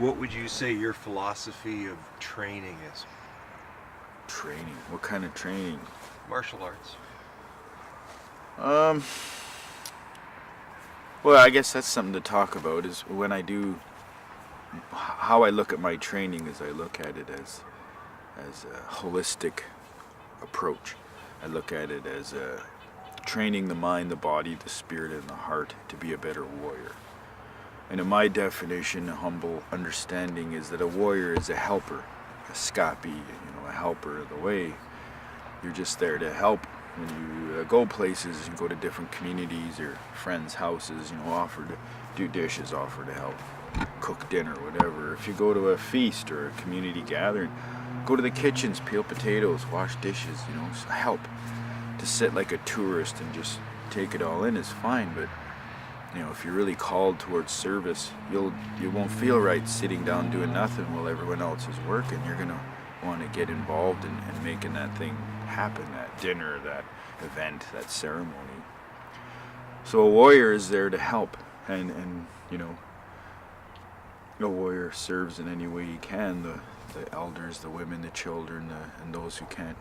What would you say your philosophy of training is? Training? What kind of training? Martial arts. Um, well, I guess that's something to talk about, is when I do, how I look at my training is I look at it as a holistic approach. I look at it as training the mind, the body, the spirit, and the heart to be a better warrior. And in my definition, a humble understanding is that a warrior is a helper, a scapi, a helper of the way. You're just there to help. When you go places, you go to different communities or friends' houses, offer to do dishes, offer to help cook dinner, whatever. If you go to a feast or a community gathering, go to the kitchens, peel potatoes, wash dishes, help. To sit like a tourist and just take it all in is fine, but if you're really called towards service, you won't feel right sitting down doing nothing while everyone else is working. You're gonna want to get involved in making that thing happen, that dinner, that event, that ceremony. So a warrior is there to help, and a warrior serves in any way he can, the elders, the women, the children, and those who can't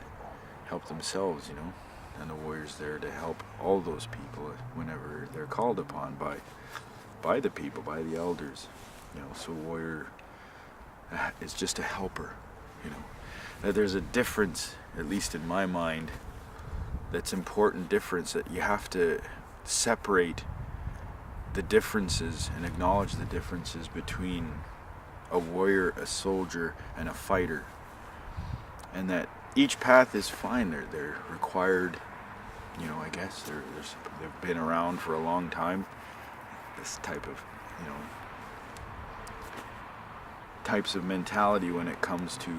help themselves, and the warrior's there to help all those people whenever they're called upon by the people, by the elders. So a warrior is just a helper. That there's a difference, at least in my mind, that's important difference, that you have to separate the differences and acknowledge the differences between a warrior, a soldier, and a fighter. And that each path is fine. They're required, I guess they've been around for a long time. This type of, types of mentality when it comes to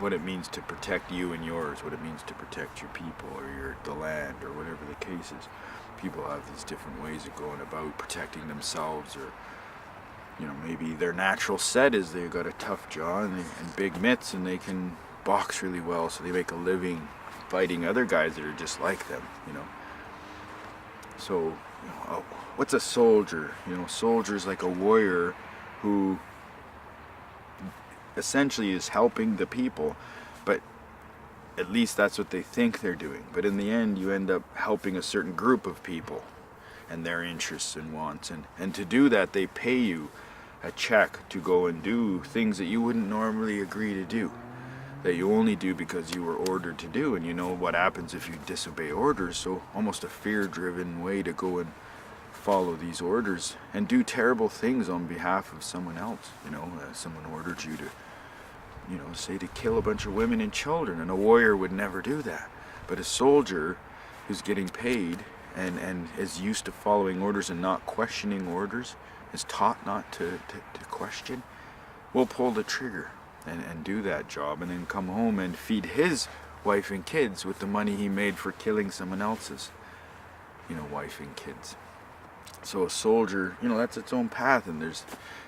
what it means to protect you and yours, what it means to protect your people or the land or whatever the case is. People have these different ways of going about protecting themselves, or maybe their natural set is they've got a tough jaw and big mitts and they can box really well, so they make a living fighting other guys that are just like them. So what's a soldier? Soldier's like a warrior who essentially is helping the people, but at least that's what they think they're doing. But in the end, you end up helping a certain group of people and their interests and wants, and to do that they pay you a check to go and do things that you wouldn't normally agree to do, that you only do because you were ordered to do. And you know what happens if you disobey orders, so almost a fear-driven way to go and follow these orders and do terrible things on behalf of someone else. Someone ordered you to say to kill a bunch of women and children, and a warrior would never do that. But a soldier who's getting paid and is used to following orders and not questioning orders, is taught not to question, will pull the trigger and do that job, and then come home and feed his wife and kids with the money he made for killing someone else's wife and kids. So a soldier, that's its own path, and there's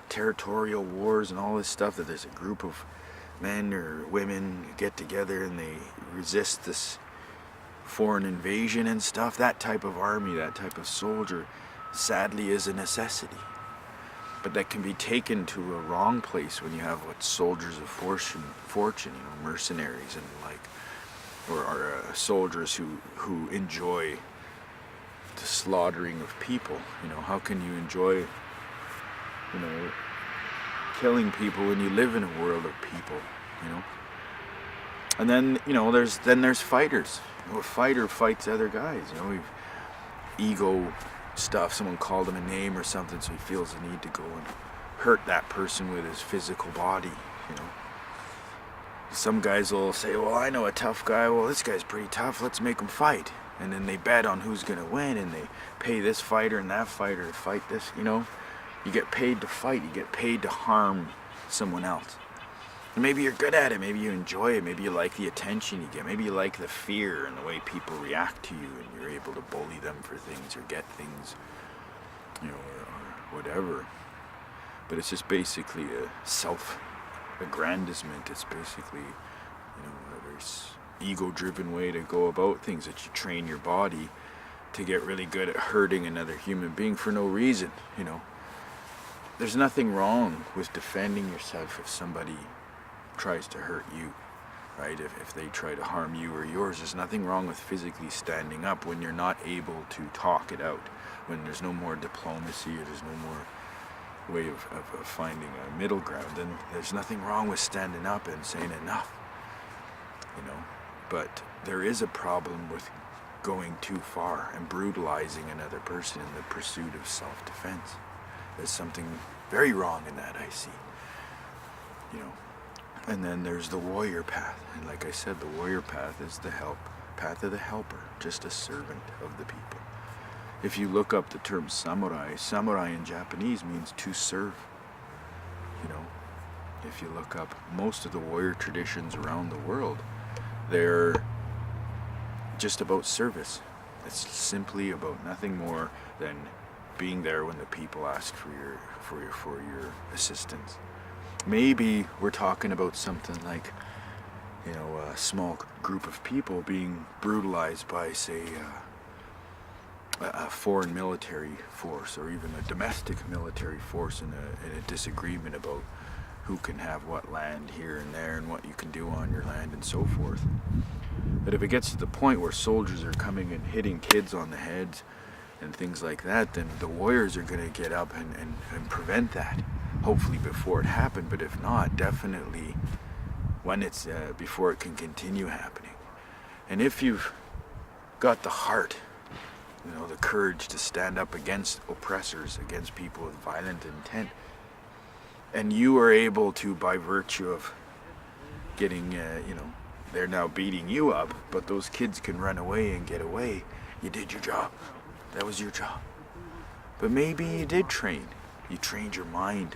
territorial wars and all this stuff, that there's a group of men or women get together and they resist this foreign invasion and stuff. That type of army, that type of soldier, sadly is a necessity. But that can be taken to a wrong place when you have what soldiers of fortune, mercenaries or soldiers who enjoy the slaughtering of people. How can you enjoy, killing people when you live in a world of people, And then, there's fighters. A fighter fights other guys, we've ego stuff. Someone called him a name or something, so he feels the need to go and hurt that person with his physical body, Some guys will say, well, I know a tough guy. Well, this guy's pretty tough. Let's make him fight. And then they bet on who's going to win, and they pay this fighter and that fighter to fight this, You get paid to fight. You get paid to harm someone else. And maybe you're good at it. Maybe you enjoy it. Maybe you like the attention you get. Maybe you like the fear and the way people react to you, and you're able to bully them for things or get things, or whatever. But it's just basically a self-aggrandizement. It's basically, a very ego-driven way to go about things, that you train your body to get really good at hurting another human being for no reason, there's nothing wrong with defending yourself if somebody tries to hurt you, right? If they try to harm you or yours, there's nothing wrong with physically standing up when you're not able to talk it out, when there's no more diplomacy or there's no more way of finding a middle ground. Then there's nothing wrong with standing up and saying enough, you know. But there is a problem with going too far and brutalizing another person in the pursuit of self-defense. There's something very wrong in that, I see, you know. And then there's the warrior path, and like I said, the warrior path is the path of the helper, just a servant of the people. If you look up the term samurai in Japanese means to serve, you know. If you look up most of the warrior traditions around the world, they're just about service. It's simply about nothing more than being there when the people ask for your assistance. Maybe we're talking about something like, you know, a small group of people being brutalized by, say, a foreign military force, or even a domestic military force in a disagreement about who can have what land here and there and what you can do on your land and so forth. But if it gets to the point where soldiers are coming and hitting kids on the heads and things like that, then the warriors are going to get up and prevent that, hopefully before it happened, but if not, definitely when it's before it can continue happening. And if you've got the heart, you know, the courage to stand up against oppressors, against people with violent intent, and you are able to, by virtue of getting, you know, they're now beating you up, but those kids can run away and get away, you did your job. That was your job. But maybe you did train. You trained your mind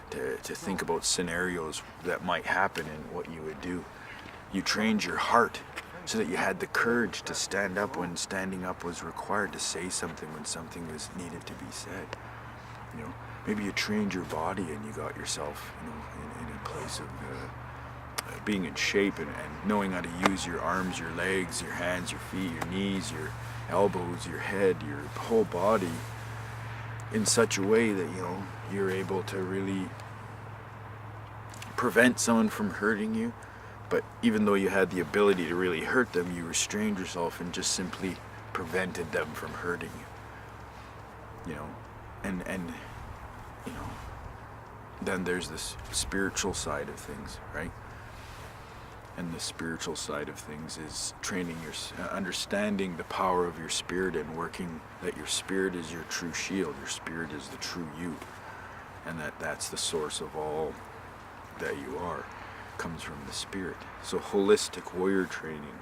to think about scenarios that might happen and what you would do. You trained your heart so that you had the courage to stand up when standing up was required, to say something when something was needed to be said. You know, maybe you trained your body and you got yourself, you know, in a place of being in shape and knowing how to use your arms, your legs, your hands, your feet, your knees, your elbows, your head, your whole body in such a way that, you know, you're able to really prevent someone from hurting you. But even though you had the ability to really hurt them, you restrained yourself and just simply prevented them from hurting you. You know, and you know, then there's this spiritual side of things, right? And the spiritual side of things is training understanding the power of your spirit and working that your spirit is your true shield. Your spirit is the true you, and that's the source of all that you are, comes from the spirit. So holistic warrior training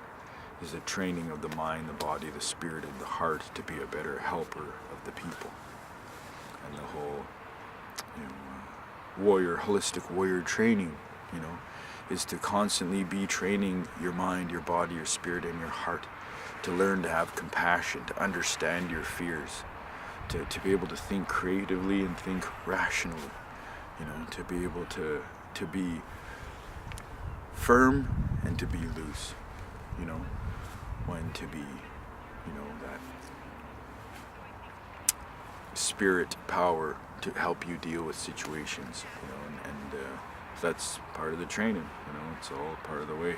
is a training of the mind, the body, the spirit, and the heart to be a better helper of the people. And the whole, you know, holistic warrior training, you know, is to constantly be training your mind, your body, your spirit, and your heart to learn to have compassion, to understand your fears, to be able to think creatively and think rationally, you know, to be able to be firm and to be loose, you know, when to be, you know, that spirit power to help you deal with situations, you know, and that's part of the training, you know, it's all part of the way.